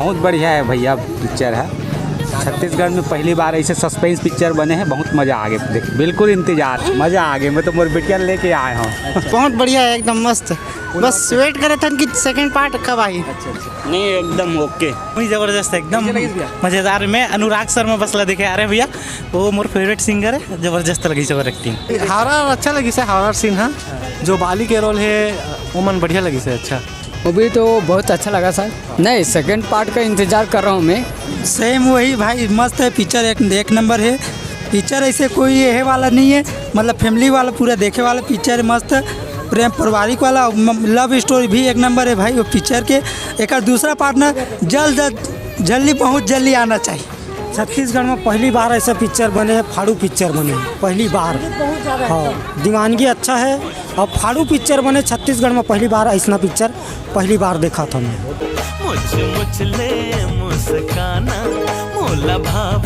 बहुत बढ़िया है भैया पिक्चर है। छत्तीसगढ़ में पहली बार ऐसे सस्पेंस पिक्चर बने हैं, बहुत मज़ा आ गया। देख बिल्कुल इंतजार, मज़ा आ गया। मैं तो मोर बिटिया लेके आया हूँ। बहुत बढ़िया है, एकदम मस्त। बस वेट करे थे कि सेकंड पार्ट कब आई। नहीं एकदम ओके, जबरदस्त एकदम मजेदार। में अनुराग शर्मा बसला देखे आ रहे भैया, वो मोर फेवरेट सिंगर है। जबरदस्त लगी सबर एक्टिंग। हॉरर अच्छा लगी से, हॉरर सीन है। जो बाली के रोल है वो मन बढ़िया लगी से। अच्छा मूवी तो बहुत अच्छा लगा सर। नहीं, सेकंड पार्ट का इंतजार कर रहा हूँ मैं। सेम वही भाई, मस्त है पिक्चर, एक नंबर है पिक्चर। ऐसे कोई ये वाला नहीं है, मतलब फैमिली वाला पूरा देखे वाला पिक्चर है। मस्त प्रेम पारिवारिक वाला लव स्टोरी भी एक नंबर है भाई वो पिक्चर के। एक दूसरा पार्ट ना जल्दी बहुत जल्दी आना चाहिए। छत्तीसगढ़ में पहली बार ऐसा पिक्चर बने है, फाड़ू पिक्चर बने पहली बार। हाँ, दीवानगी अच्छा है और फाड़ू पिक्चर बने छत्तीसगढ़ में पहली बार। ऐसा पिक्चर पहली बार देखा था मैं। मुझ ले मुस्काना मोला भाव